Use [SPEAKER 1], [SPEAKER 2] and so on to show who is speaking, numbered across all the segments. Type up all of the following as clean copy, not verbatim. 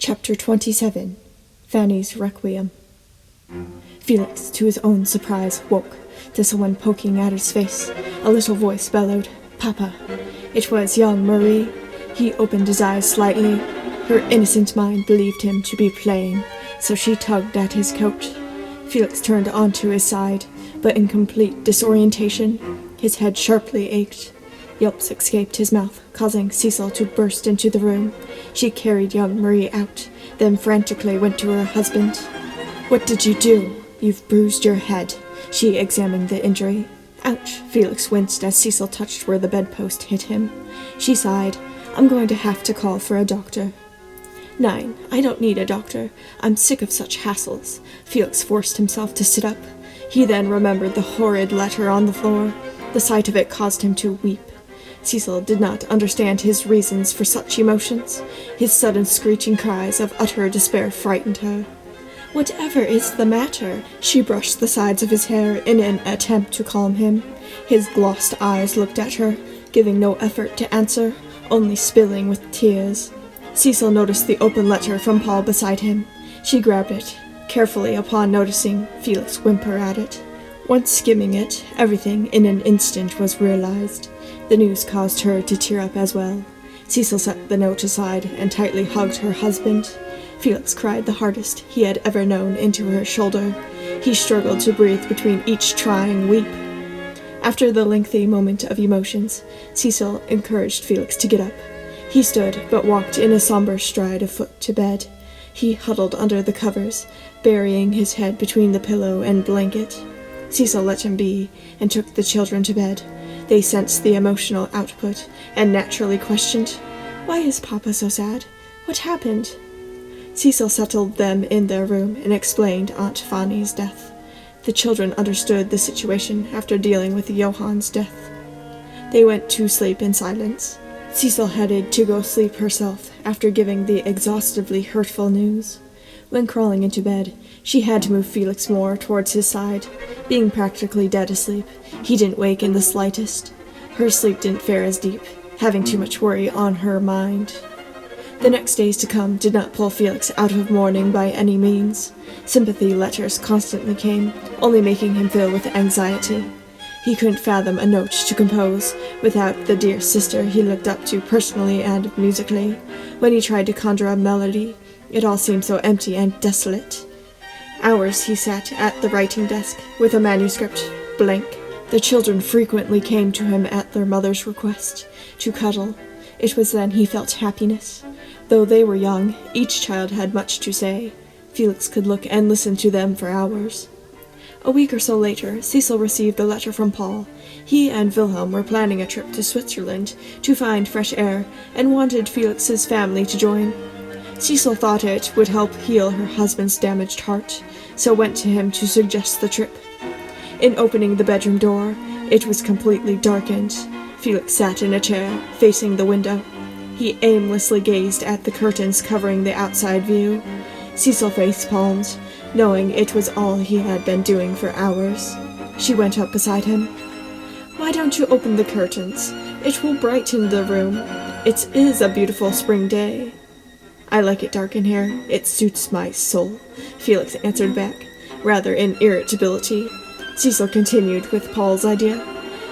[SPEAKER 1] Chapter 27. Fanny's Requiem. Felix, to his own surprise, woke to someone poking at his face. A little voice bellowed, "Papa." It was young Marie. He opened his eyes slightly. Her innocent mind believed him to be playing, so she tugged at his coat. Felix turned onto his side, but in complete disorientation. His head sharply ached. Yelps escaped his mouth, causing Cecil to burst into the room. She carried young Marie out, then frantically went to her husband. "What did you do? You've bruised your head." She examined the injury. "Ouch!" Felix winced as Cecil touched where the bedpost hit him. She sighed. "I'm going to have to call for a doctor." "9. I don't need a doctor. I'm sick of such hassles." Felix forced himself to sit up. He then remembered the horrid letter on the floor. The sight of it caused him to weep. Cecil did not understand his reasons for such emotions. His sudden screeching cries of utter despair frightened her. "Whatever is the matter?" She brushed the sides of his hair in an attempt to calm him. His glossed eyes looked at her, giving no effort to answer, only spilling with tears. Cecil noticed the open letter from Paul beside him. She grabbed it, carefully upon noticing Felix whimper at it. Once skimming it, everything in an instant was realized. The news caused her to tear up as well. Cecil set the note aside and tightly hugged her husband. Felix cried the hardest he had ever known into her shoulder. He struggled to breathe between each trying weep. After the lengthy moment of emotions, Cecil encouraged Felix to get up. He stood, but walked in a somber stride a foot to bed. He huddled under the covers, burying his head between the pillow and blanket. Cecil let him be, and took the children to bed. They sensed the emotional output, and naturally questioned, "Why is Papa so sad? What happened?" Cecil settled them in their room and explained Aunt Fanny's death. The children understood the situation after dealing with Johann's death. They went to sleep in silence. Cecil headed to go sleep herself after giving the exhaustively hurtful news. When crawling into bed, she had to move Felix more towards his side. Being practically dead asleep, he didn't wake in the slightest. Her sleep didn't fare as deep, having too much worry on her mind. The next days to come did not pull Felix out of mourning by any means. Sympathy letters constantly came, only making him fill with anxiety. He couldn't fathom a note to compose without the dear sister he looked up to personally and musically. When he tried to conjure a melody, it all seemed so empty and desolate. Hours he sat at the writing desk, with a manuscript blank. The children frequently came to him at their mother's request, to cuddle. It was then he felt happiness. Though they were young, each child had much to say. Felix could look and listen to them for hours. A week or so later, Cecil received a letter from Paul. He and Wilhelm were planning a trip to Switzerland to find fresh air, and wanted Felix's family to join. Cecil thought it would help heal her husband's damaged heart, so went to him to suggest the trip. In opening the bedroom door, it was completely darkened. Felix sat in a chair, facing the window. He aimlessly gazed at the curtains covering the outside view. Cecil face-palmed, knowing it was all he had been doing for hours. She went up beside him. "Why don't you open the curtains? It will brighten the room. It is a beautiful spring day." "I like it dark in here. It suits my soul," Felix answered back, rather in irritability. Cecil continued with Paul's idea.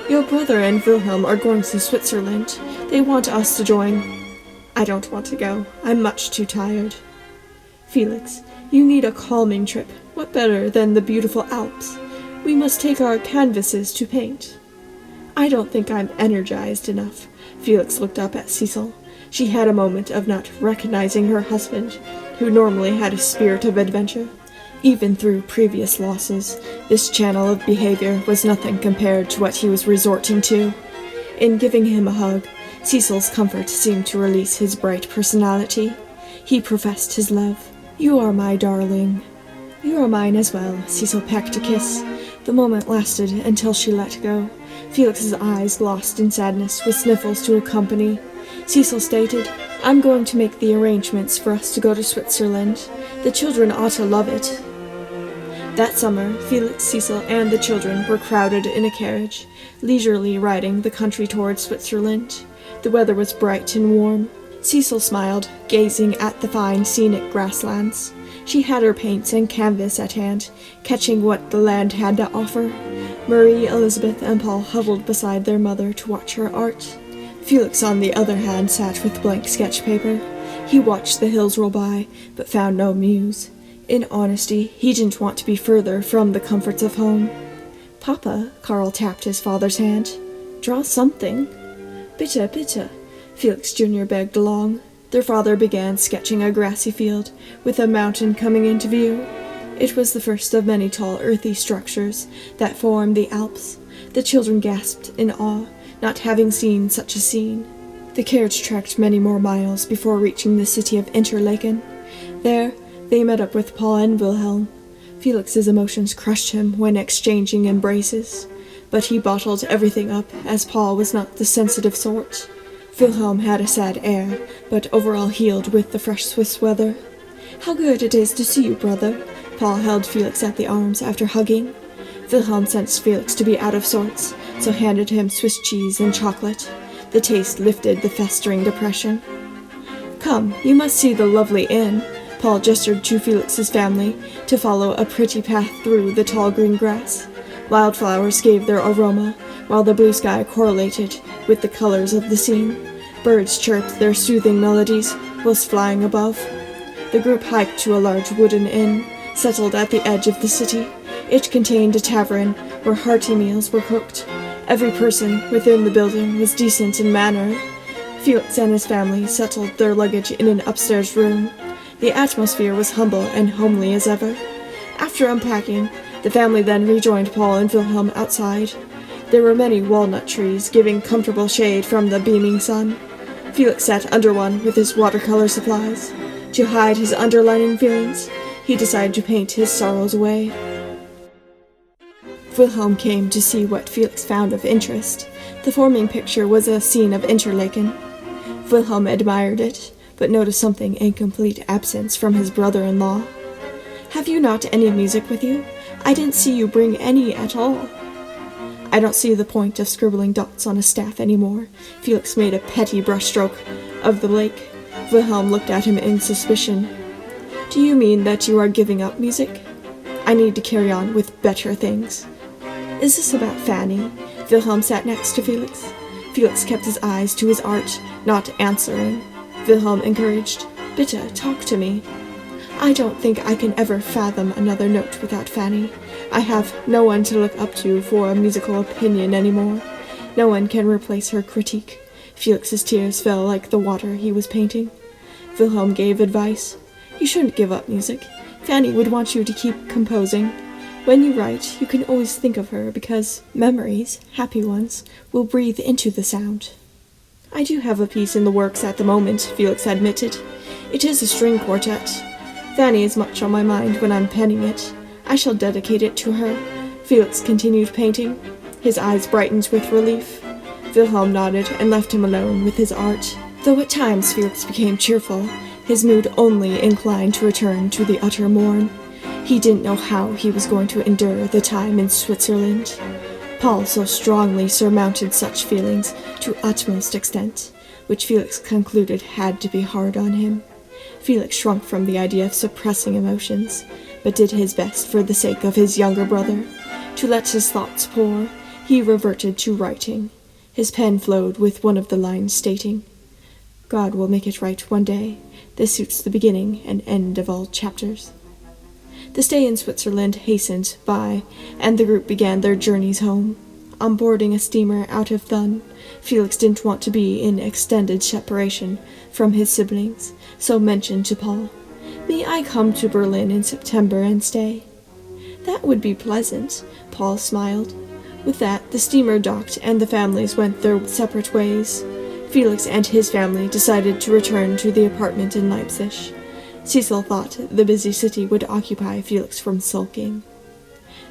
[SPEAKER 1] "Your brother and Wilhelm are going to Switzerland. They want us to join." "I don't want to go. I'm much too tired." "Felix, you need a calming trip. What better than the beautiful Alps? We must take our canvases to paint." "I don't think I'm energized enough." Felix looked up at Cecil. She had a moment of not recognizing her husband, who normally had a spirit of adventure. Even through previous losses, this channel of behavior was nothing compared to what he was resorting to. In giving him a hug, Cecil's comfort seemed to release his bright personality. He professed his love. "You are my darling." "You are mine as well." Cecil pecked a kiss. The moment lasted until she let go. Felix's eyes lost in sadness, with sniffles to accompany. Cecil stated, "I'm going to make the arrangements for us to go to Switzerland. The children ought to love it." That summer, Felix, Cecil, and the children were crowded in a carriage, leisurely riding the country towards Switzerland. The weather was bright and warm. Cecil smiled, gazing at the fine scenic grasslands. She had her paints and canvas at hand, catching what the land had to offer. Marie, Elizabeth, and Paul huddled beside their mother to watch her art. Felix, on the other hand, sat with blank sketch paper. He watched the hills roll by, but found no muse. In honesty, he didn't want to be further from the comforts of home. "Papa," Carl tapped his father's hand. "Draw something." "Bitte, bitte," Felix Jr. begged along. Their father began sketching a grassy field, with a mountain coming into view. It was the first of many tall, earthy structures that formed the Alps. The children gasped in awe, not having seen such a scene. The carriage tracked many more miles before reaching the city of Interlaken. There, they met up with Paul and Wilhelm. Felix's emotions crushed him when exchanging embraces, but he bottled everything up, as Paul was not the sensitive sort. Wilhelm had a sad air, but overall healed with the fresh Swiss weather. "How good it is to see you, brother." Paul held Felix at the arms after hugging. Wilhelm sensed Felix to be out of sorts, so handed him Swiss cheese and chocolate. The taste lifted the festering depression. "Come, you must see the lovely inn." Paul gestured to Felix's family to follow a pretty path through the tall green grass. Wildflowers gave their aroma, while the blue sky correlated with the colors of the scene. Birds chirped their soothing melodies whilst flying above. The group hiked to a large wooden inn, settled at the edge of the city. It contained a tavern where hearty meals were cooked. Every person within the building was decent in manner. Felix and his family settled their luggage in an upstairs room. The atmosphere was humble and homely as ever. After unpacking, the family then rejoined Paul and Wilhelm outside. There were many walnut trees, giving comfortable shade from the beaming sun. Felix sat under one with his watercolor supplies. To hide his underlying feelings, he decided to paint his sorrows away. Wilhelm came to see what Felix found of interest. The forming picture was a scene of Interlaken. Wilhelm admired it, but noticed something in complete absence from his brother-in-law. "Have you not any music with you? I didn't see you bring any at all." "I don't see the point of scribbling dots on a staff anymore." Felix made a petty brushstroke of the lake. Wilhelm looked at him in suspicion. "Do you mean that you are giving up music?" "I need to carry on with better things." "Is this about Fanny?" Wilhelm sat next to Felix. Felix kept his eyes to his art, not answering. Wilhelm encouraged, "Bitte, talk to me." "I don't think I can ever fathom another note without Fanny. I have no one to look up to for a musical opinion anymore. No one can replace her critique." Felix's tears fell like the water he was painting. Wilhelm gave advice. "You shouldn't give up music. Fanny would want you to keep composing. When you write, you can always think of her, because memories, happy ones, will breathe into the sound." "I do have a piece in the works at the moment," Felix admitted. "It is a string quartet. Fanny is much on my mind when I'm penning it. I shall dedicate it to her." Felix continued painting. His eyes brightened with relief. Wilhelm nodded and left him alone with his art. Though at times Felix became cheerful, his mood only inclined to return to the utter morn. He didn't know how he was going to endure the time in Switzerland. Paul so strongly surmounted such feelings to utmost extent, which Felix concluded had to be hard on him. Felix shrunk from the idea of suppressing emotions, but did his best for the sake of his younger brother. To let his thoughts pour, he reverted to writing. His pen flowed with one of the lines stating, "God will make it right one day. This suits the beginning and end of all chapters." The stay in Switzerland hastened by, and the group began their journeys home. On boarding a steamer out of Thun, Felix didn't want to be in extended separation from his siblings, so mentioned to Paul, "May I come to Berlin in September and stay?" "That would be pleasant," Paul smiled. With that, the steamer docked and the families went their separate ways. Felix and his family decided to return to the apartment in Leipzig. Cecil thought the busy city would occupy Felix from sulking.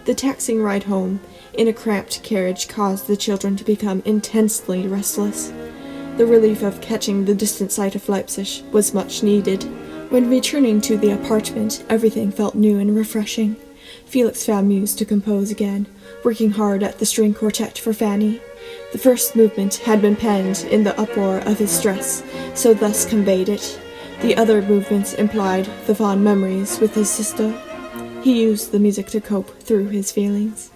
[SPEAKER 1] The taxing ride home in a cramped carriage caused the children to become intensely restless. The relief of catching the distant sight of Leipzig was much needed. When returning to the apartment, everything felt new and refreshing. Felix found muse to compose again, working hard at the string quartet for Fanny. The first movement had been penned in the uproar of his stress, so thus conveyed it. The other movements implied the fond memories with his sister. He used the music to cope through his feelings.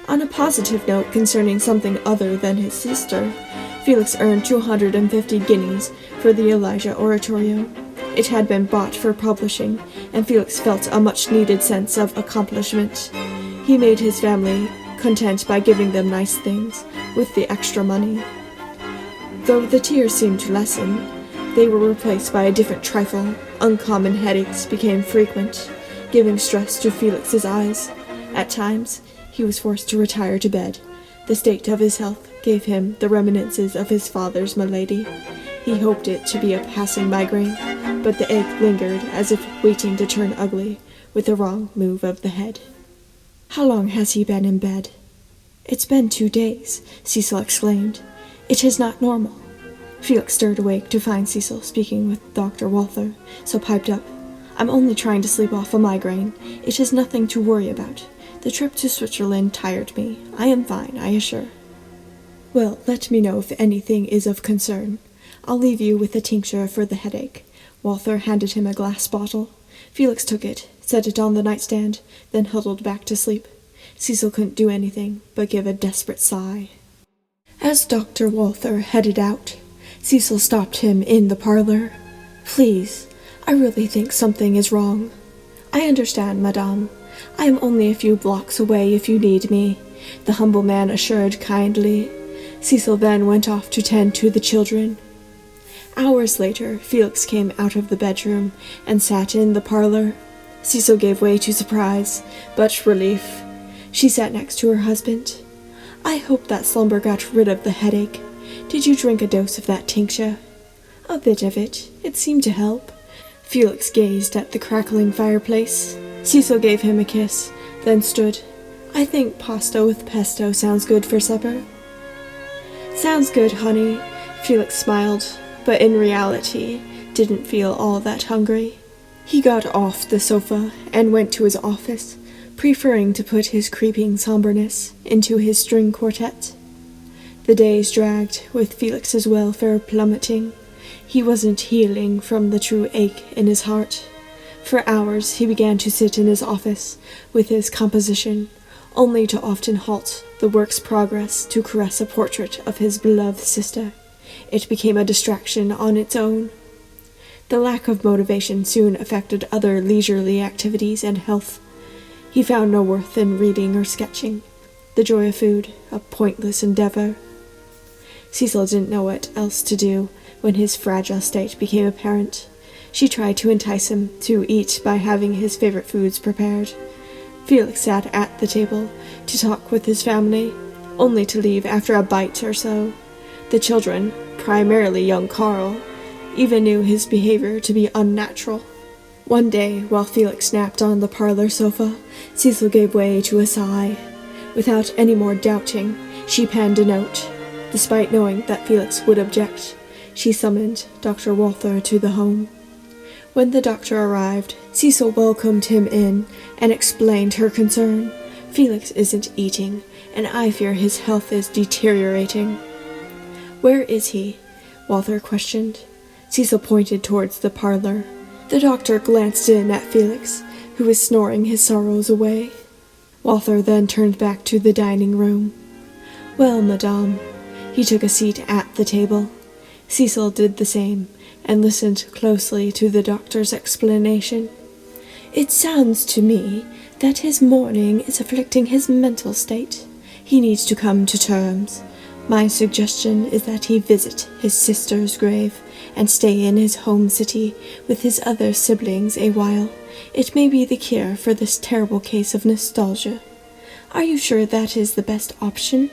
[SPEAKER 1] On a positive note concerning something other than his sister, Felix earned 250 guineas for the Elijah Oratorio. It had been bought for publishing, and Felix felt a much-needed sense of accomplishment. He made his family content by giving them nice things with the extra money. Though the tears seemed to lessen, they were replaced by a different trifle. Uncommon headaches became frequent, giving stress to Felix's eyes. At times, he was forced to retire to bed. The state of his health gave him the reminiscences of his father's malady. He hoped it to be a passing migraine, but the ache lingered as if waiting to turn ugly with a wrong move of the head. "How long has he been in bed?" "It's been 2 days," Cecil exclaimed. "It is not normal." Felix stirred awake to find Cecil speaking with Dr. Walther, so piped up, "I'm only trying to sleep off a migraine. It is nothing to worry about. The trip to Switzerland tired me. I am fine, I assure." "Well, let me know if anything is of concern. I'll leave you with a tincture for the headache." Walther handed him a glass bottle. Felix took it, set it on the nightstand, then huddled back to sleep. Cecil couldn't do anything but give a desperate sigh. As Dr. Walther headed out, Cecil stopped him in the parlor. "Please, I really think something is wrong." "I understand, madame. I am only a few blocks away if you need me," the humble man assured kindly. Cecil then went off to tend to the children. Hours later, Felix came out of the bedroom and sat in the parlor. Cecil gave way to surprise, but relief. She sat next to her husband. "I hope that slumber got rid of the headache. Did you drink a dose of that tincture?" "A bit of it. It seemed to help." Felix gazed at the crackling fireplace. Cecil gave him a kiss, then stood. "I think pasta with pesto sounds good for supper." "Sounds good, honey." Felix smiled, but in reality didn't feel all that hungry. He got off the sofa and went to his office, preferring to put his creeping somberness into his string quartet. The days dragged, with Felix's welfare plummeting. He wasn't healing from the true ache in his heart. For hours he began to sit in his office with his composition, only to often halt the work's progress to caress a portrait of his beloved sister. It became a distraction on its own. The lack of motivation soon affected other leisurely activities and health. He found no worth in reading or sketching. The joy of food, a pointless endeavor. Cecil didn't know what else to do when his fragile state became apparent. She tried to entice him to eat by having his favorite foods prepared. Felix sat at the table to talk with his family, only to leave after a bite or so. The children, primarily young Carl, even knew his behavior to be unnatural. One day, while Felix napped on the parlor sofa, Cecil gave way to a sigh. Without any more doubting, she penned a note. Despite knowing that Felix would object, she summoned Dr. Walther to the home. When the doctor arrived, Cecil welcomed him in and explained her concern. "Felix isn't eating, and I fear his health is deteriorating." "Where is he?" Walther questioned. Cecil pointed towards the parlor. The doctor glanced in at Felix, who was snoring his sorrows away. Walther then turned back to the dining room. "Well, madame." He took a seat at the table. Cecil did the same, and listened closely to the doctor's explanation. "It sounds to me that his mourning is afflicting his mental state. He needs to come to terms. My suggestion is that he visit his sister's grave and stay in his home city with his other siblings a while. It may be the cure for this terrible case of nostalgia. Are you sure that is the best option?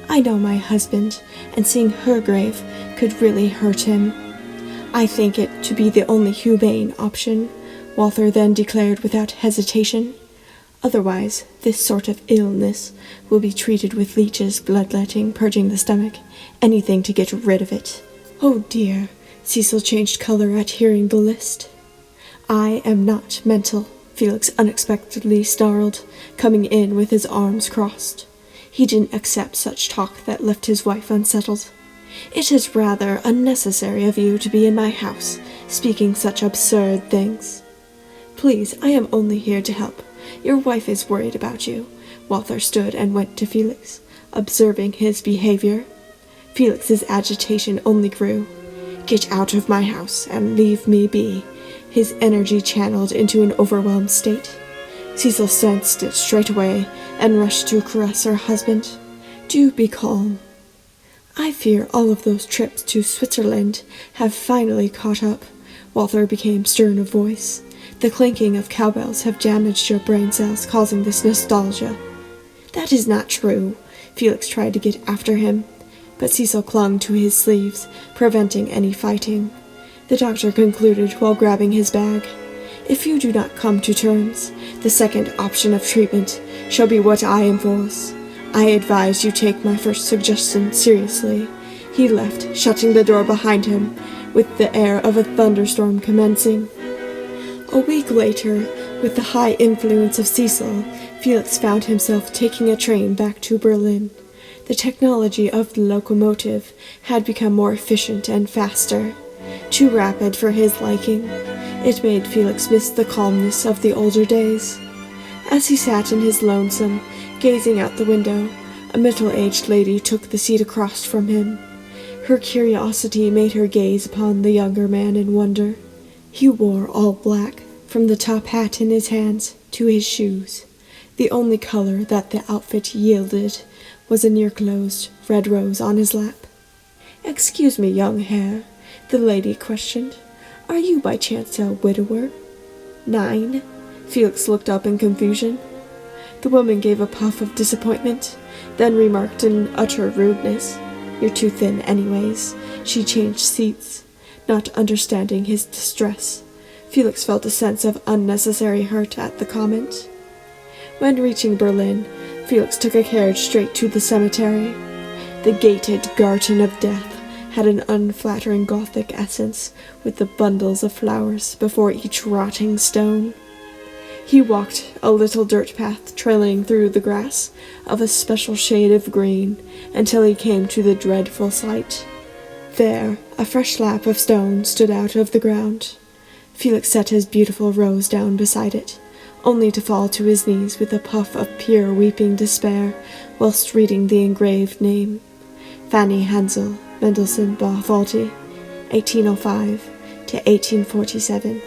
[SPEAKER 1] I know my husband, and seeing her grave could really hurt him." "I think it to be the only humane option," Walther then declared without hesitation. "Otherwise, this sort of illness will be treated with leeches, bloodletting, purging the stomach, anything to get rid of it." "Oh dear," Cecil changed color at hearing the list. "I am not mental," Felix unexpectedly snarled, coming in with his arms crossed. He didn't accept such talk that left his wife unsettled. "It is rather unnecessary of you to be in my house, speaking such absurd things." "Please, I am only here to help. Your wife is worried about you." Walther stood and went to Felix, observing his behavior. Felix's agitation only grew. "Get out of my house and leave me be," his energy channeled into an overwhelmed state. Cecil sensed it straight away and rushed to caress her husband. "Do be calm. I fear all of those trips to Switzerland have finally caught up." Walther became stern of voice. "The clanking of cowbells have damaged your brain cells, causing this nostalgia." "That is not true." Felix tried to get after him, but Cecil clung to his sleeves, preventing any fighting. The doctor concluded while grabbing his bag. "If you do not come to terms, the second option of treatment shall be what I enforce. I advise you take my first suggestion seriously." He left, shutting the door behind him, with the air of a thunderstorm commencing. A week later, with the high influence of Cecil, Felix found himself taking a train back to Berlin. The technology of the locomotive had become more efficient and faster, too rapid for his liking. It made Felix miss the calmness of the older days. As he sat in his lonesome, gazing out the window, a middle-aged lady took the seat across from him. Her curiosity made her gaze upon the younger man in wonder. He wore all black, from the top hat in his hands to his shoes. The only color that the outfit yielded was a near-closed red rose on his lap. "Excuse me, young Herr," the lady questioned. "Are you by chance a widower?" "Nine." Felix looked up in confusion. The woman gave a puff of disappointment, then remarked in utter rudeness, "You're too thin anyways." She changed seats, not understanding his distress. Felix felt a sense of unnecessary hurt at the comment. When reaching Berlin, Felix took a carriage straight to the cemetery. The gated Garden of Death had an unflattering Gothic essence, with the bundles of flowers before each rotting stone. He walked a little dirt path trailing through the grass of a special shade of green until he came to the dreadful sight. There, a fresh slab of stone stood out of the ground. Felix set his beautiful rose down beside it, only to fall to his knees with a puff of pure weeping despair whilst reading the engraved name. Fanny Hansel, Mendelssohn Bartholdy, 1805 to 1847.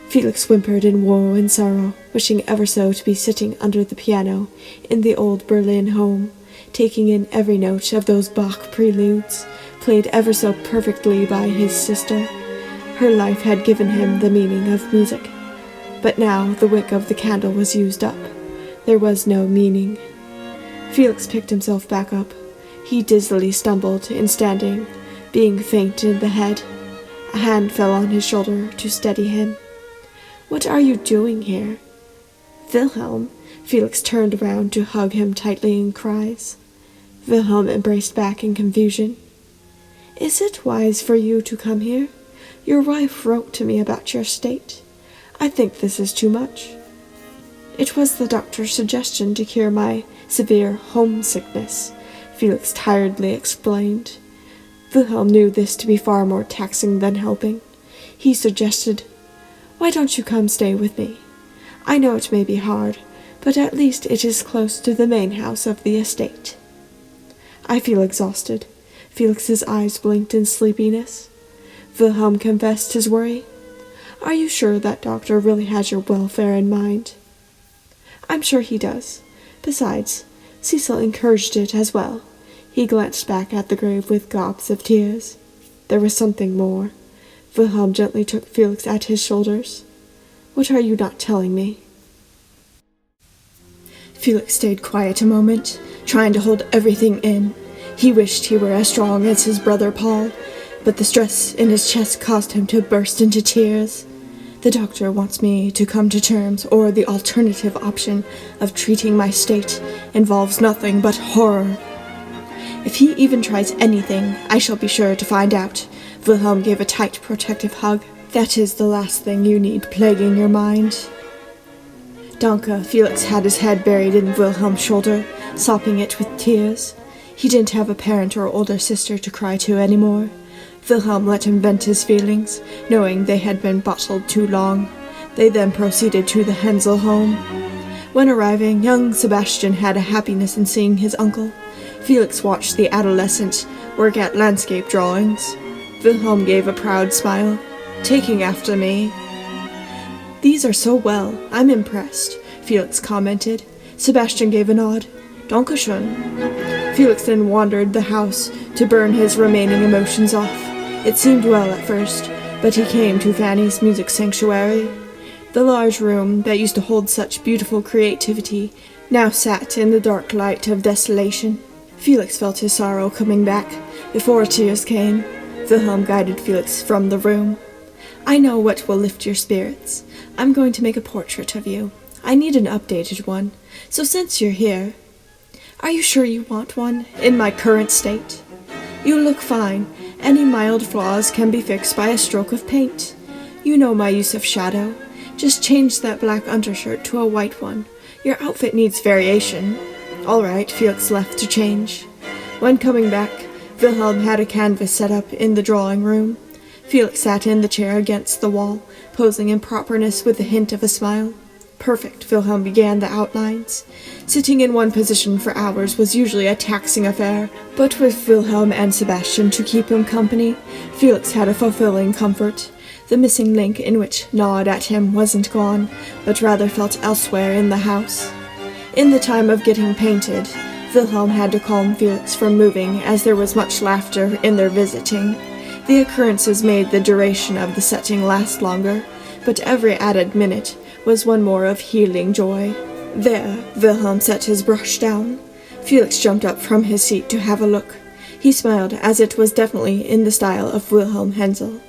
[SPEAKER 1] Felix whimpered in woe and sorrow, wishing ever so to be sitting under the piano in the old Berlin home, taking in every note of those Bach preludes, played ever so perfectly by his sister. Her life had given him the meaning of music. But now the wick of the candle was used up. There was no meaning. Felix picked himself back up. He dizzily stumbled in standing, being faint in the head. A hand fell on his shoulder to steady him. "What are you doing here?" "Wilhelm." Felix turned around to hug him tightly in cries. Wilhelm embraced back in confusion. "Is it wise for you to come here? Your wife wrote to me about your state. I think this is too much." "It was the doctor's suggestion to cure my severe homesickness," Felix tiredly explained. Wilhelm knew this to be far more taxing than helping. He suggested, "Why don't you come stay with me? I know it may be hard, but at least it is close to the main house of the estate." "I feel exhausted." Felix's eyes blinked in sleepiness. Wilhelm confessed his worry. "Are you sure that doctor really has your welfare in mind?" "I'm sure he does. Besides, Cecil encouraged it as well." He glanced back at the grave with gobs of tears. There was something more. Wilhelm gently took Felix at his shoulders. "What are you not telling me?" Felix stayed quiet a moment, trying to hold everything in. He wished he were as strong as his brother Paul, but the stress in his chest caused him to burst into tears. "The doctor wants me to come to terms, or the alternative option of treating my state involves nothing but horror. If he even tries anything, I shall be sure to find out." Wilhelm gave a tight, protective hug. "That is the last thing you need plaguing your mind." Danke, Felix had his head buried in Wilhelm's shoulder, sopping it with tears. He didn't have a parent or older sister to cry to anymore. Wilhelm let him vent his feelings, knowing they had been bottled too long. They then proceeded to the Hensel home. When arriving, young Sebastian had a happiness in seeing his uncle. Felix watched the adolescent work at landscape drawings. Wilhelm gave a proud smile. "Taking after me." "These are so well. I'm impressed," Felix commented. Sebastian gave a nod. "Dankeschön." Felix then wandered the house to burn his remaining emotions off. It seemed well at first, but he came to Fanny's music sanctuary. The large room that used to hold such beautiful creativity now sat in the dark light of desolation. Felix felt his sorrow coming back. Before tears came, Wilhelm guided Felix from the room. "I know what will lift your spirits. I'm going to make a portrait of you. I need an updated one. So since you're here, are you sure you want one in my current state? You look fine. Any mild flaws can be fixed by a stroke of paint. You know my use of shadow. Just change that black undershirt to a white one. Your outfit needs variation." "All right," Felix left to change. When coming back, Wilhelm had a canvas set up in the drawing room. Felix sat in the chair against the wall, posing in properness with a hint of a smile. "Perfect," Wilhelm began the outlines. Sitting in one position for hours was usually a taxing affair, but with Wilhelm and Sebastian to keep him company, Felix had a fulfilling comfort. The missing link in which gnawed at him wasn't gone, but rather felt elsewhere in the house. In the time of getting painted, Wilhelm had to calm Felix from moving, as there was much laughter in their visiting. The occurrences made the duration of the setting last longer, but every added minute was one more of healing joy. "There," Wilhelm set his brush down. Felix jumped up from his seat to have a look. He smiled, as it was definitely in the style of Wilhelm Hensel.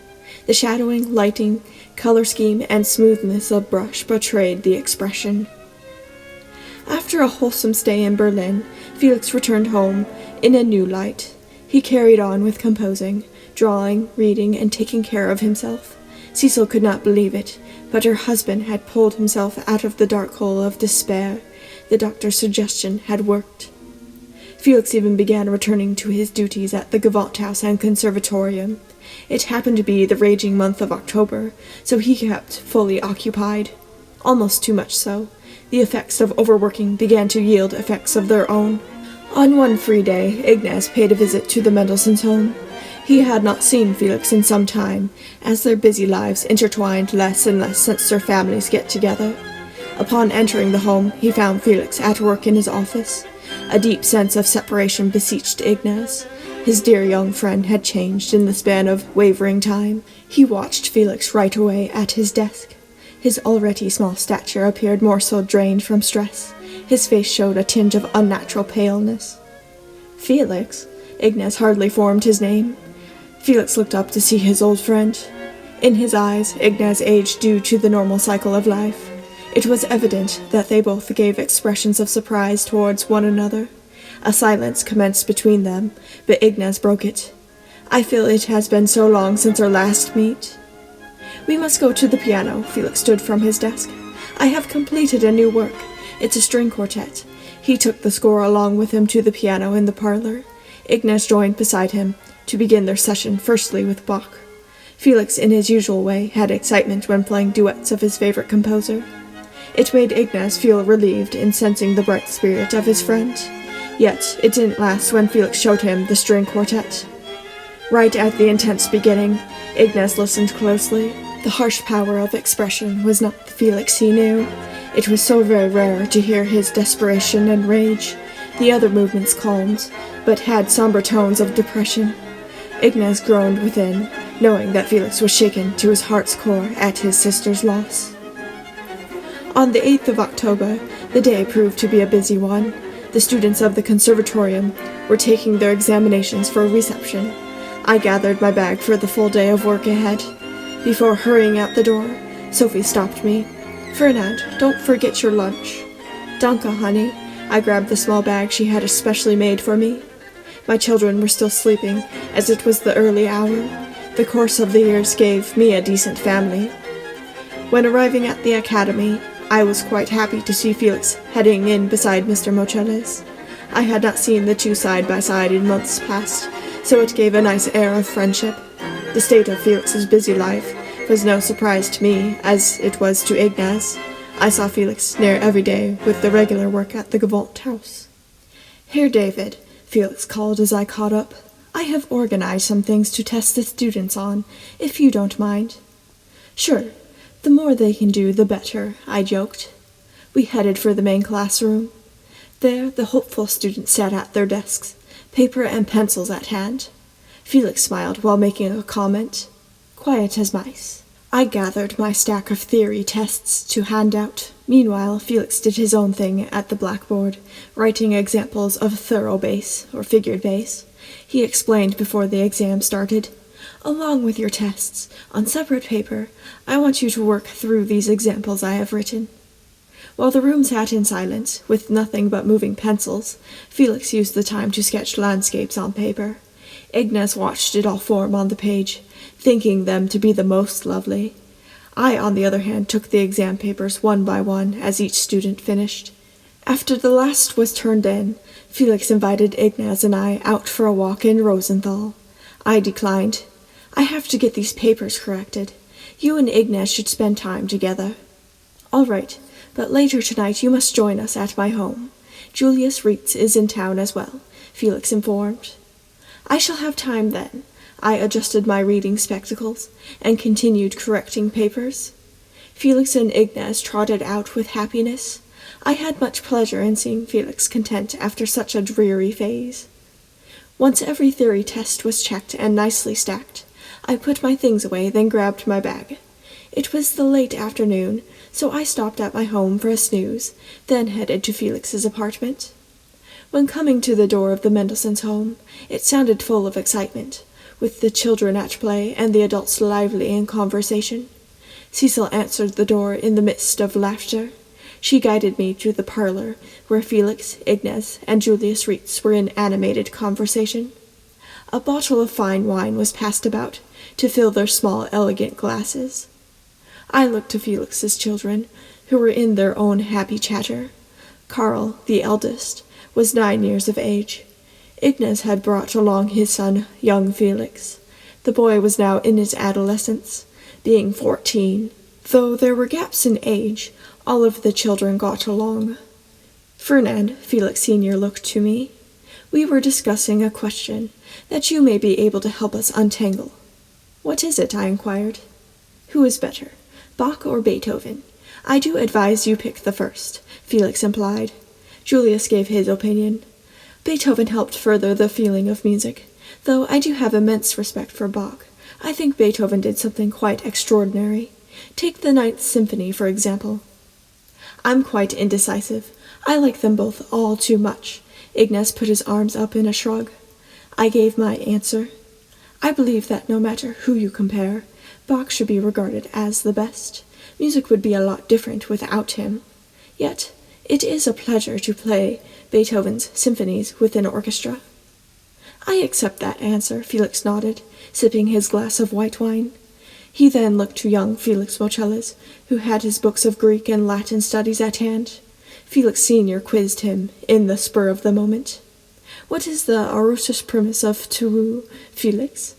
[SPEAKER 1] The shadowing, lighting, color scheme, and smoothness of brush betrayed the expression. After a wholesome stay in Berlin, Felix returned home in a new light. He carried on with composing, drawing, reading, and taking care of himself. Cecil could not believe it, but her husband had pulled himself out of the dark hole of despair. The doctor's suggestion had worked. Felix even began returning to his duties at the Gewandhaus and Conservatorium. It happened to be the raging month of October, so he kept fully occupied. Almost too much so. The effects of overworking began to yield effects of their own. On one free day, Ignaz paid a visit to the Mendelssohn's home. He had not seen Felix in some time, as their busy lives intertwined less and less since their families get together. Upon entering the home, he found Felix at work in his office. A deep sense of separation beseeched Ignaz. His dear young friend had changed in the span of wavering time. He watched Felix right away at his desk. His already small stature appeared more so drained from stress. His face showed a tinge of unnatural paleness. "Felix?" Ignaz hardly formed his name. Felix looked up to see his old friend. In his eyes, Ignaz aged due to the normal cycle of life. It was evident that they both gave expressions of surprise towards one another. A silence commenced between them, but Ignaz broke it. "I feel it has been so long since our last meet." "We must go to the piano." Felix stood from his desk. "I have completed a new work. It's a string quartet." He took the score along with him to the piano in the parlor. Ignaz joined beside him to begin their session firstly with Bach. Felix, in his usual way, had excitement when playing duets of his favorite composer. It made Ignaz feel relieved in sensing the bright spirit of his friend. Yet it didn't last when Felix showed him the string quartet. Right at the intense beginning, Ignaz listened closely. The harsh power of expression was not the Felix he knew. It was so very rare to hear his desperation and rage. The other movements calmed, but had somber tones of depression. Ignaz groaned within, knowing that Felix was shaken to his heart's core at his sister's loss. On the 8th of October, the day proved to be a busy one. The students of the conservatorium were taking their examinations for a reception. I gathered my bag for the full day of work ahead. Before hurrying out the door, Sophie stopped me. "Fernand, don't forget your lunch." "Danke, honey." I grabbed the small bag she had especially made for me. My children were still sleeping, as it was the early hour. The course of the years gave me a decent family. When arriving at the academy, I was quite happy to see Felix heading in beside Mr. Moscheles. I had not seen the two side by side in months past, so it gave a nice air of friendship. The state of Felix's busy life was no surprise to me, as it was to Ignaz. I saw Felix near every day with the regular work at the Gavolt house. "Herr David," Felix called as I caught up, "I have organized some things to test the students on, if you don't mind." "Sure. The more they can do, the better," I joked. We headed for the main classroom. There, the hopeful students sat at their desks, paper and pencils at hand. Felix smiled while making a comment. Quiet as mice. I gathered my stack of theory tests to hand out. Meanwhile, Felix did his own thing at the blackboard, writing examples of thorough bass, or figured bass. He explained before the exam started. "Along with your tests, on separate paper, I want you to work through these examples I have written." While the room sat in silence, with nothing but moving pencils, Felix used the time to sketch landscapes on paper. Ignaz watched it all form on the page, thinking them to be the most lovely. I, on the other hand, took the exam papers one by one as each student finished. After the last was turned in, Felix invited Ignaz and I out for a walk in Rosenthal. I declined. "I have to get these papers corrected. You and Ignaz should spend time together." "All right, but later tonight you must join us at my home. Julius Rietz is in town as well," Felix informed. "I shall have time then." I adjusted my reading spectacles and continued correcting papers. Felix and Ignaz trotted out with happiness. I had much pleasure in seeing Felix content after such a dreary phase. Once every theory test was checked and nicely stacked, I put my things away, then grabbed my bag. It was the late afternoon, so I stopped at my home for a snooze, then headed to Felix's apartment. When coming to the door of the Mendelssohn's home, it sounded full of excitement, with the children at play and the adults lively in conversation. Cecil answered the door in the midst of laughter. She guided me to the parlor, where Felix, Ignaz, and Julius Rietz were in animated conversation. A bottle of fine wine was passed about, to fill their small, elegant glasses. I looked to Felix's children, who were in their own happy chatter. Karl, the eldest, was 9 years of age. Ignaz had brought along his son, young Felix. The boy was now in his adolescence, being 14. Though there were gaps in age, all of the children got along. "Fernand," Felix Sr. looked to me. "We were discussing a question that you may be able to help us untangle." "What is it?" I inquired. "Who is better, Bach or Beethoven? I do advise you pick the first," Felix implied. Julius gave his opinion. "Beethoven helped further the feeling of music, though I do have immense respect for Bach. I think Beethoven did something quite extraordinary. Take the Ninth Symphony, for example." "I'm quite indecisive. I like them both all too much." Ignaz put his arms up in a shrug. I gave my answer. "I believe that no matter who you compare, Bach should be regarded as the best. Music would be a lot different without him. Yet, it is a pleasure to play Beethoven's symphonies with an orchestra." "I accept that answer," Felix nodded, sipping his glass of white wine. He then looked to young Felix Moscheles, who had his books of Greek and Latin studies at hand. Felix Sr. quizzed him in the spur of the moment. "What is the aorus primus of Toulouse, Felix?"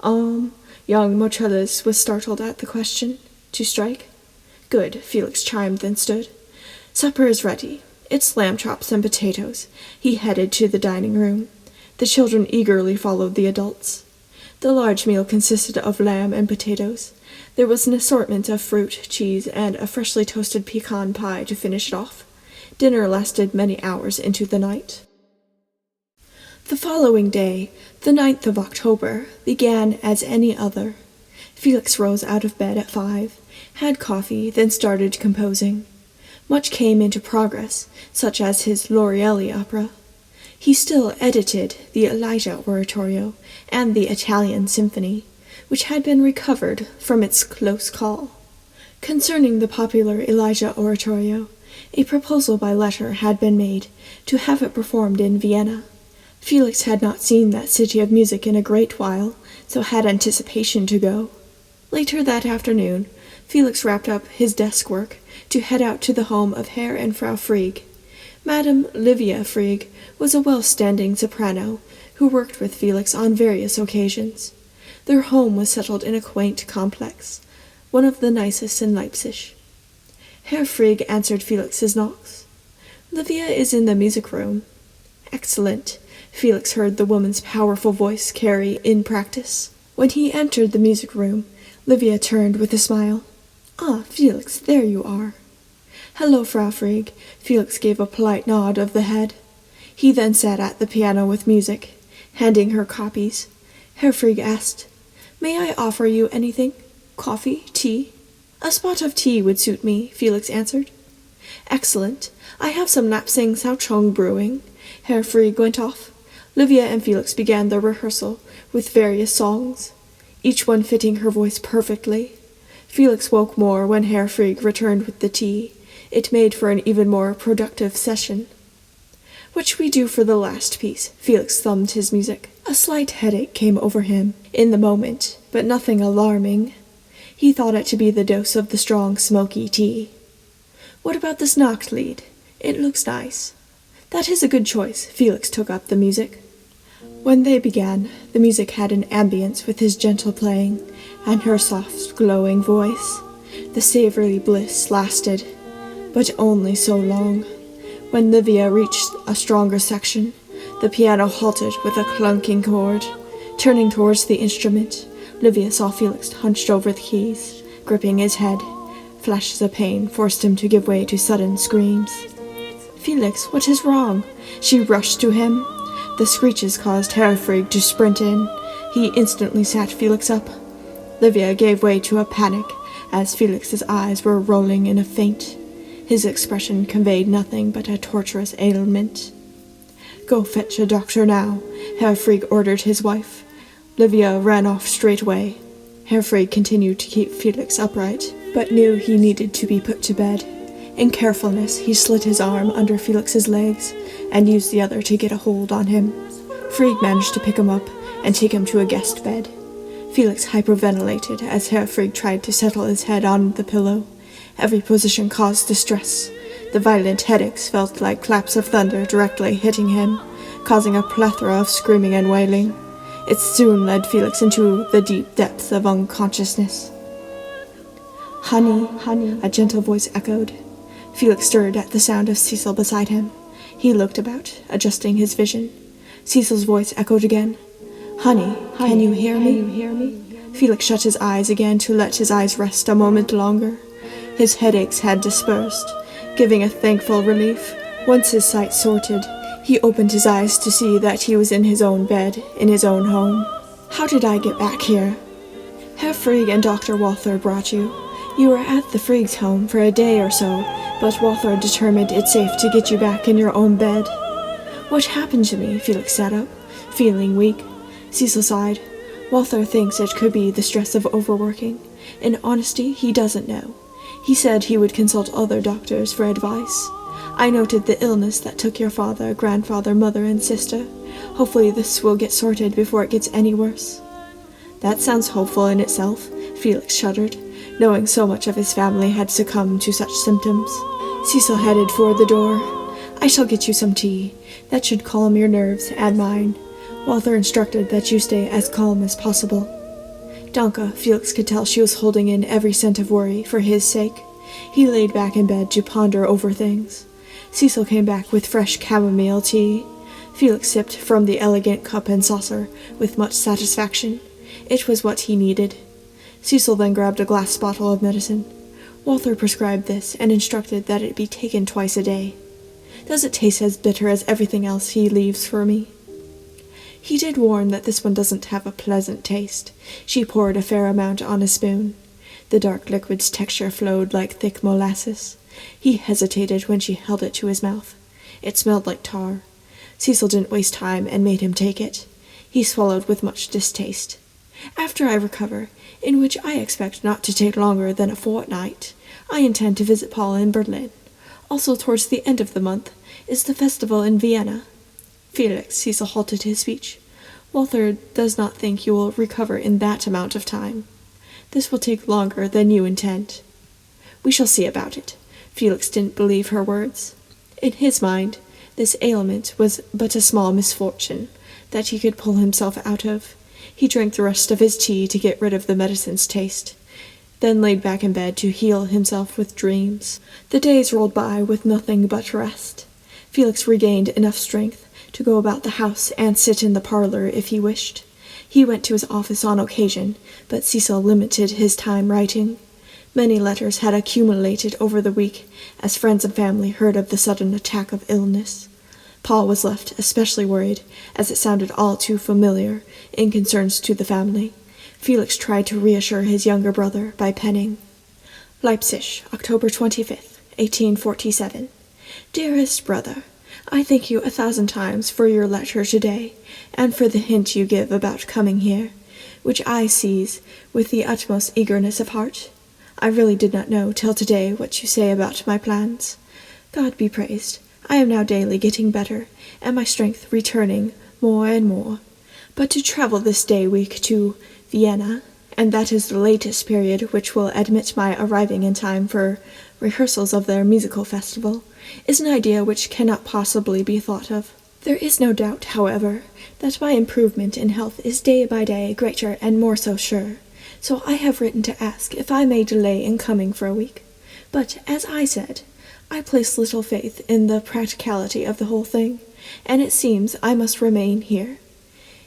[SPEAKER 1] Young Moscheles was startled at the question. "To strike?" "Good," Felix chimed, then stood. "Supper is ready. It's lamb chops and potatoes." He headed to the dining room. The children eagerly followed the adults. The large meal consisted of lamb and potatoes. There was an assortment of fruit, cheese, and a freshly toasted pecan pie to finish it off. Dinner lasted many hours into the night. The following day, the 9th of October, began as any other. Felix rose out of bed at 5, had coffee, then started composing. Much came into progress, such as his Lorelei opera. He still edited the Elijah Oratorio and the Italian Symphony, which had been recovered from its close call. Concerning the popular Elijah Oratorio, a proposal by letter had been made to have it performed in Vienna. Felix had not seen that city of music in a great while, so had anticipation to go. Later that afternoon, Felix wrapped up his desk work to head out to the home of Herr and Frau Frieg. Madame Livia Frieg was a well-standing soprano who worked with Felix on various occasions. Their home was settled in a quaint complex, one of the nicest in Leipzig. Herr Frieg answered Felix's knocks. "Livia is in the music room." "Excellent," Felix heard the woman's powerful voice carry in practice. When he entered the music room, Livia turned with a smile. "Ah, Felix, there you are." "Hello, Frau Frieg." Felix gave a polite nod of the head. He then sat at the piano with music, handing her copies. Herr Frieg asked, "May I offer you anything? Coffee? Tea?" "A spot of tea would suit me," Felix answered. "Excellent. I have some Lapsang Souchong brewing." Herr Frieg went off. Livia and Felix began the rehearsal with various songs, each one fitting her voice perfectly. Felix woke more when Herr Frieg returned with the tea. It made for an even more productive session. "What should we do for the last piece?" Felix thumbed his music. A slight headache came over him in the moment, but nothing alarming. He thought it to be the dose of the strong, smoky tea. "What about this Nachtlied? It looks nice." "That is a good choice." Felix took up the music. When they began, the music had an ambience with his gentle playing and her soft, glowing voice. The savory bliss lasted, but only so long. When Livia reached a stronger section, the piano halted with a clunking chord. Turning towards the instrument, Livia saw Felix hunched over the keys, gripping his head. Flashes of pain forced him to give way to sudden screams. "Felix, what is wrong?" She rushed to him. The screeches caused Herr Frieg to sprint in. He instantly sat Felix up. Livia gave way to a panic as Felix's eyes were rolling in a faint. His expression conveyed nothing but a torturous ailment. "Go fetch a doctor now," Herr Frieg ordered his wife. Livia ran off straight away. Herr Frieg continued to keep Felix upright, but knew he needed to be put to bed. In carefulness, he slid his arm under Felix's legs and used the other to get a hold on him. Frieg managed to pick him up and take him to a guest bed. Felix hyperventilated as Herr Frieg tried to settle his head on the pillow. Every position caused distress. The violent headaches felt like claps of thunder directly hitting him, causing a plethora of screaming and wailing. It soon led Felix into the deep depths of unconsciousness. "Honey, honey," a gentle voice echoed. Felix stirred at the sound of Cecil beside him. He looked about, adjusting his vision. Cecil's voice echoed again. "Honey, can you hear me?" Felix shut his eyes again to let his eyes rest a moment longer. His headaches had dispersed, giving a thankful relief. Once his sight sorted, he opened his eyes to see that he was in his own bed, in his own home. "How did I get back here?" "Herr Frieg and Dr. Walther brought you. You were at the Frieg's home for a day or so, but Walther determined it's safe to get you back in your own bed." "What happened to me?" Felix sat up, feeling weak. Cecil sighed. "Walther thinks it could be the stress of overworking. In honesty, he doesn't know. He said he would consult other doctors for advice. I noted the illness that took your father, grandfather, mother, and sister. Hopefully this will get sorted before it gets any worse." "That sounds hopeful in itself," Felix shuddered, knowing so much of his family had succumbed to such symptoms. Cecil headed for the door. "I shall get you some tea. That should calm your nerves and mine. Walther instructed that you stay as calm as possible." Danke, Felix could tell she was holding in every cent of worry for his sake. He laid back in bed to ponder over things. Cecil came back with fresh chamomile tea. Felix sipped from the elegant cup and saucer with much satisfaction. It was what he needed. Cecil then grabbed a glass bottle of medicine. Walther prescribed this and instructed that it be taken twice a day. "Does it taste as bitter as everything else he leaves for me?" "He did warn that this one doesn't have a pleasant taste." She poured a fair amount on a spoon. The dark liquid's texture flowed like thick molasses. He hesitated when she held it to his mouth. It smelled like tar. Cecil didn't waste time and made him take it. He swallowed with much distaste. "After I recover, in which I expect not to take longer than a fortnight, I intend to visit Paul in Berlin. Also towards the end of the month is the festival in Vienna." "Felix," Cecil halted his speech, "Walther does not think you will recover in that amount of time. This will take longer than you intend. We shall see about it." Felix didn't believe her words. In his mind, this ailment was but a small misfortune that he could pull himself out of. He drank the rest of his tea to get rid of the medicine's taste, then laid back in bed to heal himself with dreams. The days rolled by with nothing but rest. Felix regained enough strength to go about the house and sit in the parlor if he wished. He went to his office on occasion, but Cecil limited his time writing. Many letters had accumulated over the week as friends and family heard of the sudden attack of illness. Paul was left especially worried, as it sounded all too familiar in concerns to the family. Felix tried to reassure his younger brother by penning. Leipzig, October 25th, 1847. Dearest brother, I thank you 1,000 times for your letter today, and for the hint you give about coming here, which I seize with the utmost eagerness of heart. I really did not know till today what you say about my plans. God be praised, I am now daily getting better, and my strength returning more and more. But to travel this day week to Vienna, and that is the latest period which will admit my arriving in time for rehearsals of their musical festival, is an idea which cannot possibly be thought of. There is no doubt, however, that my improvement in health is day by day greater and more so sure, so I have written to ask if I may delay in coming for a week. But, as I said, I place little faith in the practicality of the whole thing, and it seems I must remain here.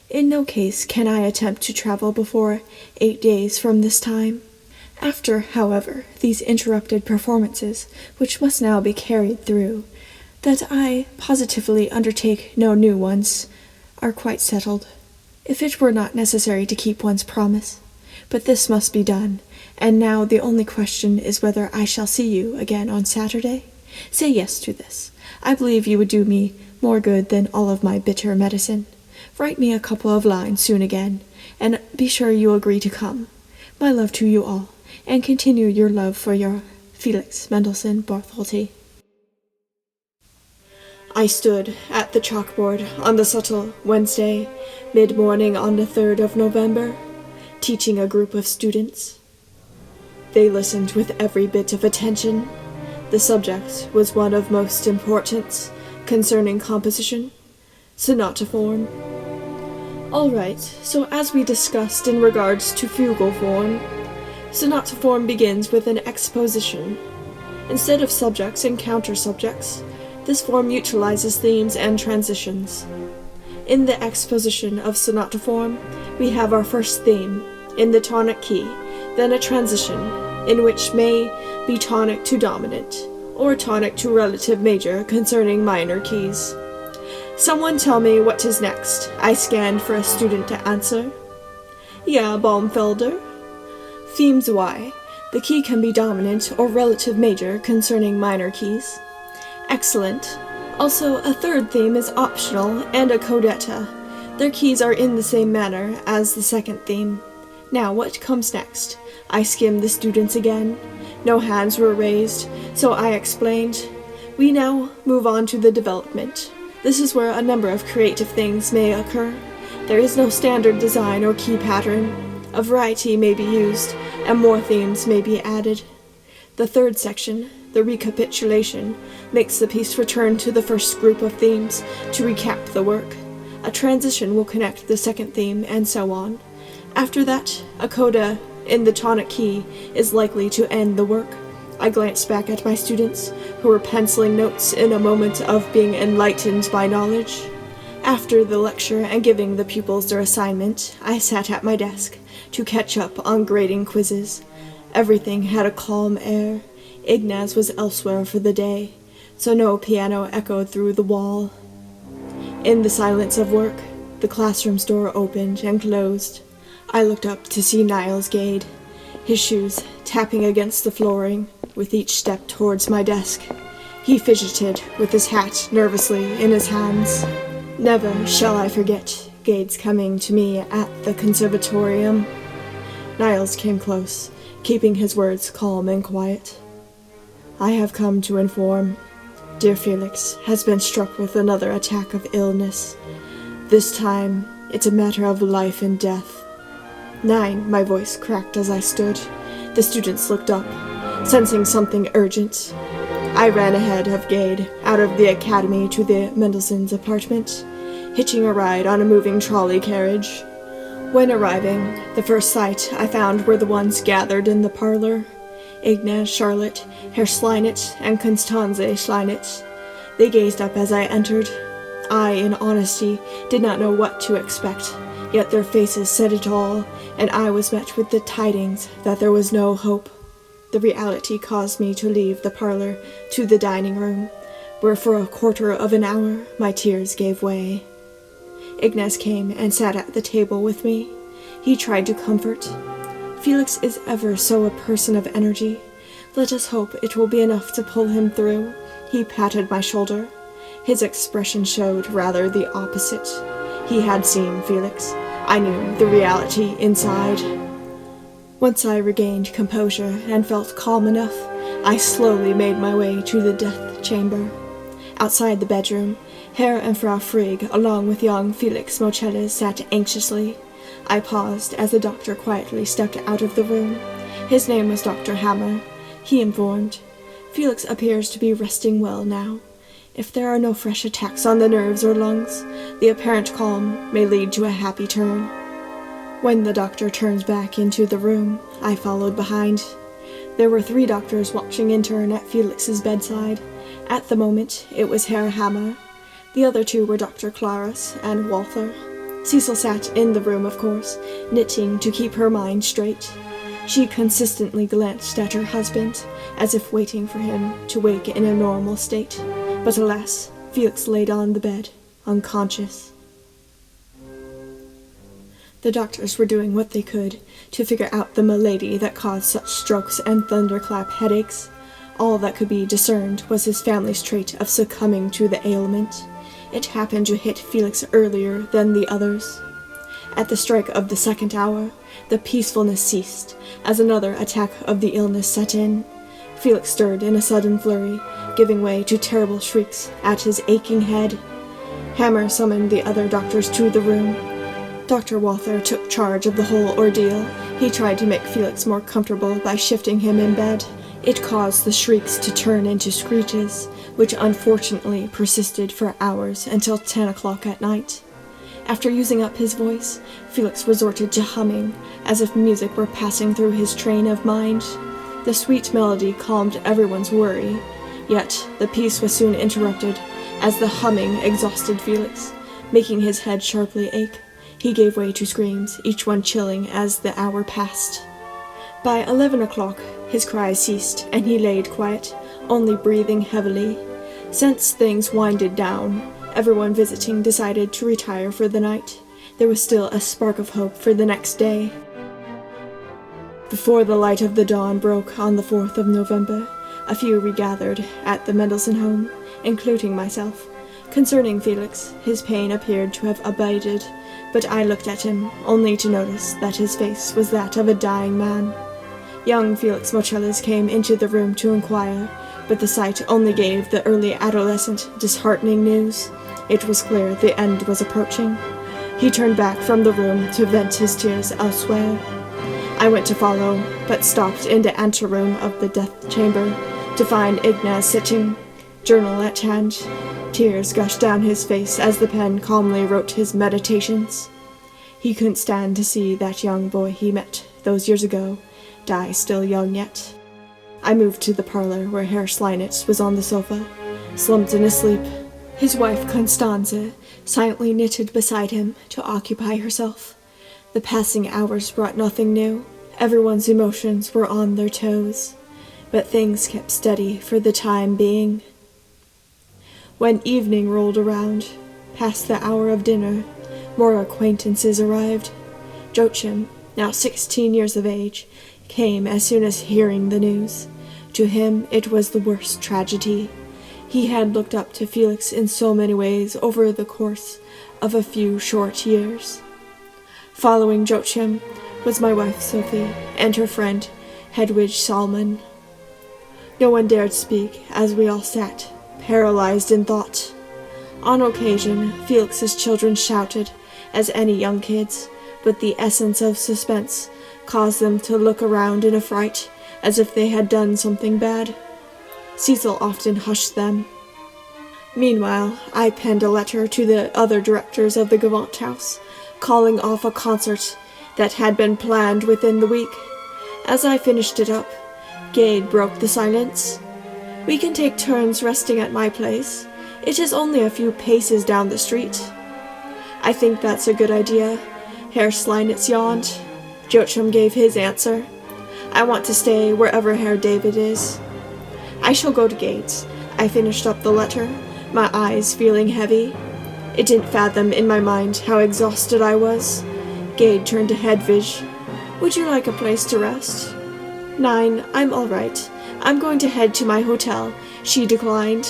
[SPEAKER 1] In no case can I attempt to travel before 8 days from this time. After, however, these interrupted performances, which must now be carried through, that I positively undertake no new ones, are quite settled, if it were not necessary to keep one's promise. But this must be done, and now the only question is whether I shall see you again on Saturday. Say yes to this. I believe you would do me more good than all of my bitter medicine. Write me a couple of lines soon again, and be sure you agree to come. My love to you all, and continue your love for your Felix Mendelssohn Bartholdy. I stood at the chalkboard on the subtle Wednesday, mid-morning on the 3rd of November, teaching a group of students. They listened with every bit of attention. The subject was one of most importance, concerning composition, sonata form. All right, so as we discussed in regards to fugal form, sonata form begins with an exposition. Instead of subjects and counter-subjects, this form utilizes themes and transitions. In the exposition of sonata form, we have our first theme, in the tonic key, then a transition, in which may be tonic to dominant, or tonic to relative major concerning minor keys. Someone tell me what is next. I scanned for a student to answer. Ja, Baumfelder. Themes Y. The key can be dominant or relative major concerning minor keys. Excellent. Also, a third theme is optional and a codetta. Their keys are in the same manner as the second theme. Now, what comes next? I skimmed the students again. No hands were raised, so I explained. We now move on to the development. This is where a number of creative things may occur. There is no standard design or key pattern. A variety may be used, and more themes may be added. The third section, the recapitulation, makes the piece return to the first group of themes to recap the work. A transition will connect the second theme, and so on. After that, a coda in the tonic key is likely to end the work. I glanced back at my students, who were penciling notes in a moment of being enlightened by knowledge. After the lecture and giving the pupils their assignment, I sat at my desk to catch up on grading quizzes. Everything had a calm air. Ignaz was elsewhere for the day, so no piano echoed through the wall. In the silence of work, the classroom's door opened and closed. I looked up to see Niles Gade, his shoes tapping against the flooring with each step towards my desk. He fidgeted with his hat nervously in his hands. Never shall I forget Gade's coming to me at the conservatorium. Niles came close, keeping his words calm and quiet. I have come to inform. Dear Felix has been struck with another attack of illness. This time, it's a matter of life and death. 9, my voice cracked as I stood. The students looked up. Sensing something urgent, I ran ahead of Gade out of the academy to the Mendelssohn's apartment, hitching a ride on a moving trolley carriage. When arriving, the first sight I found were the ones gathered in the parlor: Ignaz, Charlotte, Herr Schleinet, and Constanze Schleinet. They gazed up as I entered. I, in honesty, did not know what to expect, yet their faces said it all, and I was met with the tidings that there was no hope. The reality caused me to leave the parlor to the dining room, where for a quarter of an hour my tears gave way. Ignaz came and sat at the table with me. He tried to comfort. Felix is ever so a person of energy. Let us hope it will be enough to pull him through. He patted my shoulder. His expression showed rather the opposite. He had seen Felix. I knew the reality inside. Once I regained composure and felt calm enough, I slowly made my way to the death chamber. Outside the bedroom, Herr and Frau Frigg, along with young Felix Moscheles, sat anxiously. I paused as the doctor quietly stepped out of the room. His name was Dr. Hammer. He informed, "Felix appears to be resting well now. If there are no fresh attacks on the nerves or lungs, the apparent calm may lead to a happy turn." When the doctor turned back into the room, I followed behind. There were 3 doctors watching in turn at Felix's bedside. At the moment, it was Herr Hammer. The other 2 were Dr. Claras and Walther. Cecil sat in the room, of course, knitting to keep her mind straight. She consistently glanced at her husband, as if waiting for him to wake in a normal state. But alas, Felix laid on the bed, unconscious. The doctors were doing what they could to figure out the malady that caused such strokes and thunderclap headaches. All that could be discerned was his family's trait of succumbing to the ailment. It happened to hit Felix earlier than the others. At the strike of the 2nd hour, the peacefulness ceased, as another attack of the illness set in. Felix stirred in a sudden flurry, giving way to terrible shrieks at his aching head. Hammer summoned the other doctors to the room. Dr. Walther took charge of the whole ordeal. He tried to make Felix more comfortable by shifting him in bed. It caused the shrieks to turn into screeches, which unfortunately persisted for hours until 10 o'clock at night. After using up his voice, Felix resorted to humming, as if music were passing through his train of mind. The sweet melody calmed everyone's worry, yet the peace was soon interrupted, as the humming exhausted Felix, making his head sharply ache. He gave way to screams, each one chilling as the hour passed. By 11 o'clock, his cries ceased, and he laid quiet, only breathing heavily. Since things winded down, everyone visiting decided to retire for the night. There was still a spark of hope for the next day. Before the light of the dawn broke on the 4th of November, a few regathered at the Mendelssohn home, including myself. Concerning Felix, his pain appeared to have abated, but I looked at him only to notice that his face was that of a dying man. Young Felix Moscheles came into the room to inquire, but the sight only gave the early adolescent disheartening news. It was clear the end was approaching. He turned back from the room to vent his tears elsewhere. I went to follow, but stopped in the anteroom of the death chamber to find Ignaz sitting, journal at hand. Tears gushed down his face as the pen calmly wrote his meditations. He couldn't stand to see that young boy he met those years ago die still young yet. I moved to the parlor where Herr Schleinet was on the sofa, slumped in his sleep. His wife Constanze silently knitted beside him to occupy herself. The passing hours brought nothing new. Everyone's emotions were on their toes, but things kept steady for the time being. When evening rolled around, past the hour of dinner, more acquaintances arrived. Joachim, now 16 years of age, came as soon as hearing the news. To him it was the worst tragedy. He had looked up to Felix in so many ways over the course of a few short years. Following Joachim was my wife Sophie and her friend Hedwig Salmon. No one dared speak as we all sat, paralyzed in thought. On occasion, Felix's children shouted, as any young kids, but the essence of suspense caused them to look around in affright, as if they had done something bad. Cecil often hushed them. Meanwhile, I penned a letter to the other directors of the Gavant House, calling off a concert that had been planned within the week. As I finished it up, Gade broke the silence. "We can take turns resting at my place. It is only a few paces down the street." "I think that's a good idea." Herr Sleinitz yawned. Joachim gave his answer. "I want to stay wherever Herr David is." "I shall go to Gade's." I finished up the letter, my eyes feeling heavy. It didn't fathom in my mind how exhausted I was. Gade turned to Hedwig. "Would you like a place to rest?" "Nein, I'm all right. I'm going to head to my hotel," she declined.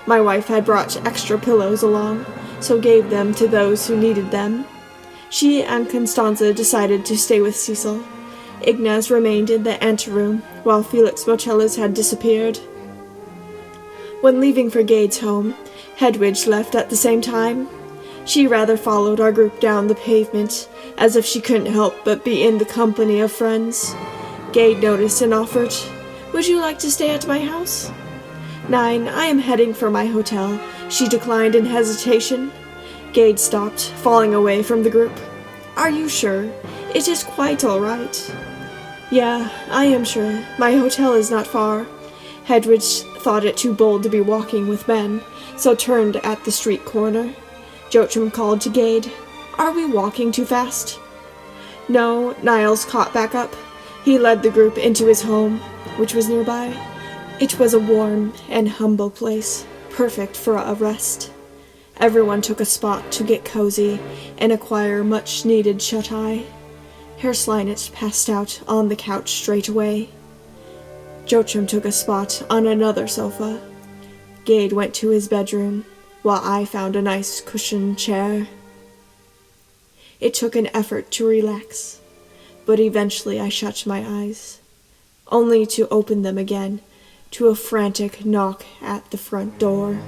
[SPEAKER 1] My wife had brought extra pillows along, so gave them to those who needed them. She and Constanze decided to stay with Cecil. Ignaz remained in the anteroom, while Felix Moscheles had disappeared. When leaving for Gade's home, Hedwig left at the same time. She rather followed our group down the pavement, as if she couldn't help but be in the company of friends. Gade noticed and offered, "Would you like to stay at my house?" "Nein, I am heading for my hotel," she declined in hesitation. Gade stopped, falling away from the group. "Are you sure? It is quite all right." "Yeah, I am sure. My hotel is not far." Hedwig thought it too bold to be walking with men, so turned at the street corner. Joachim called to Gade, "Are we walking too fast?" "No," Niles caught back up. He led the group into his home, which was nearby. It was a warm and humble place, perfect for a rest. Everyone took a spot to get cozy and acquire much-needed shut-eye. Herr Sleinitz passed out on the couch straight away. Joachim took a spot on another sofa. Gade went to his bedroom, while I found a nice cushioned chair. It took an effort to relax, but eventually I shut my eyes, only to open them again to a frantic knock at the front door.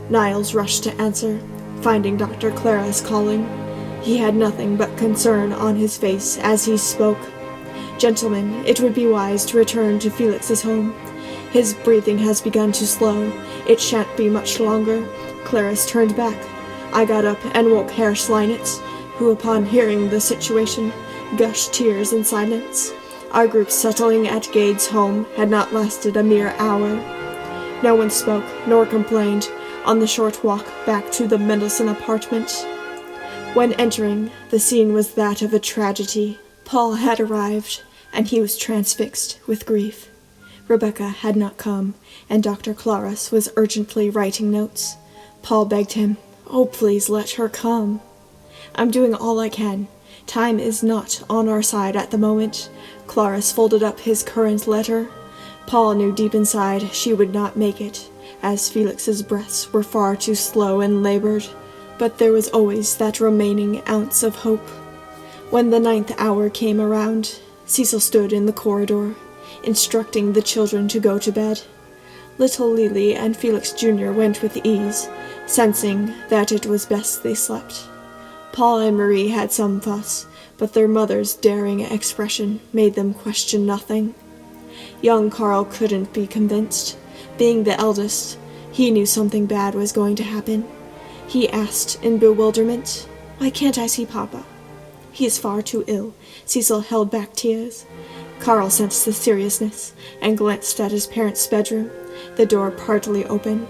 [SPEAKER 1] Niles rushed to answer, finding Dr. Clara's calling. He had nothing but concern on his face as he spoke. "Gentlemen, it would be wise to return to Felix's home. His breathing has begun to slow. It shan't be much longer." Clarice turned back. I got up and woke Herr Sleinitz, who, upon hearing the situation, gushed tears in silence. Our group settling at Gade's home had not lasted a mere hour. No one spoke nor complained on the short walk back to the Mendelssohn apartment. When entering, the scene was that of a tragedy. Paul had arrived, and he was transfixed with grief. Rebecca had not come, and Dr. Claras was urgently writing notes. Paul begged him, "Oh, please let her come." "I'm doing all I can. Time is not on our side at the moment." Claras folded up his current letter. Paul knew deep inside she would not make it, as Felix's breaths were far too slow and labored, but there was always that remaining ounce of hope. When the 9th hour came around, Cecil stood in the corridor, instructing the children to go to bed. Little Lily and Felix Jr. went with ease, sensing that it was best they slept. Paul and Marie had some fuss, but their mother's daring expression made them question nothing. Young Carl couldn't be convinced. Being the eldest, he knew something bad was going to happen. He asked in bewilderment, "Why can't I see Papa?" "He is far too ill." Cecil held back tears. Carl sensed the seriousness and glanced at his parents' bedroom, the door partly open.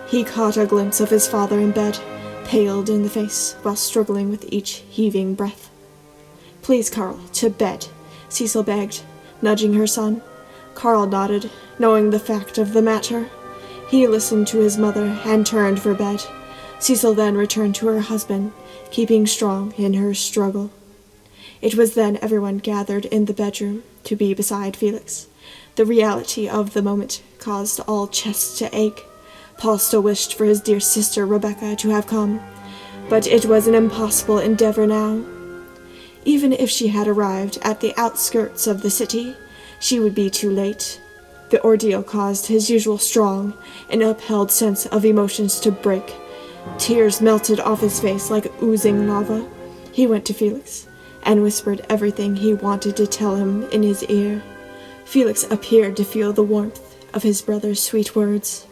[SPEAKER 1] He caught a glimpse of his father in bed, paled in the face while struggling with each heaving breath. "Please, Carl, to bed," Cecil begged, nudging her son. Carl nodded, knowing the fact of the matter. He listened to his mother and turned for bed. Cecil then returned to her husband, keeping strong in her struggle. It was then everyone gathered in the bedroom to be beside Felix. The reality of the moment caused all chests to ache. Paul still wished for his dear sister Rebecca to have come, but it was an impossible endeavor now. Even if she had arrived at the outskirts of the city, she would be too late. The ordeal caused his usual strong and upheld sense of emotions to break. Tears melted off his face like oozing lava. He went to Felix and whispered everything he wanted to tell him in his ear. Felix appeared to feel the warmth of his brother's sweet words.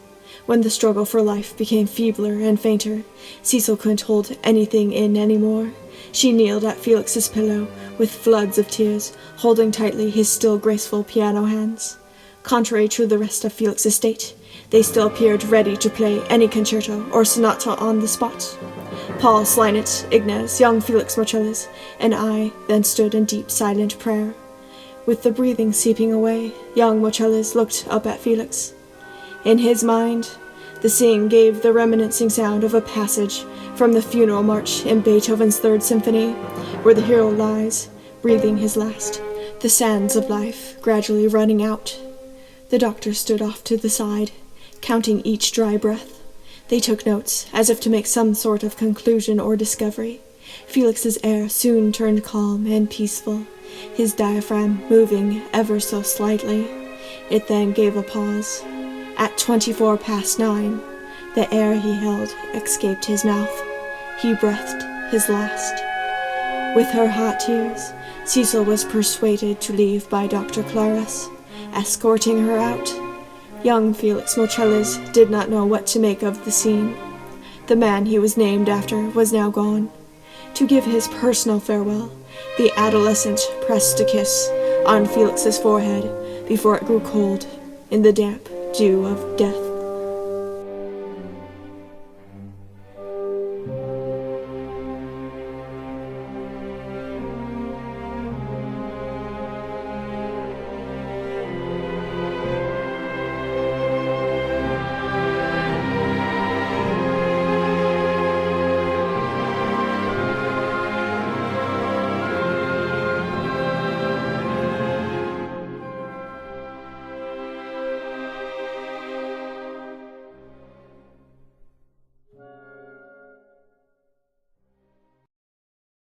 [SPEAKER 1] When the struggle for life became feebler and fainter, Cecil couldn't hold anything in anymore. She kneeled at Felix's pillow with floods of tears, holding tightly his still graceful piano hands. Contrary to the rest of Felix's state, they still appeared ready to play any concerto or sonata on the spot. Paul, Slynet, Ignaz, young Felix Marcellus, and I then stood in deep silent prayer. With the breathing seeping away, young Marcellus looked up at Felix. In his mind, the singing gave the reminiscing sound of a passage from the funeral march in Beethoven's Third Symphony, where the hero lies, breathing his last, the sands of life gradually running out. The doctor stood off to the side, counting each dry breath. They took notes, as if to make some sort of conclusion or discovery. Felix's air soon turned calm and peaceful, his diaphragm moving ever so slightly. It then gave a pause. At 9:24, the air he held escaped his mouth. He breathed his last. With her hot tears, Cecil was persuaded to leave by Dr. Claris, escorting her out. Young Felix Marcellus did not know what to make of the scene. The man he was named after was now gone. To give his personal farewell, the adolescent pressed a kiss on Felix's forehead before it grew cold in the damp dew of death.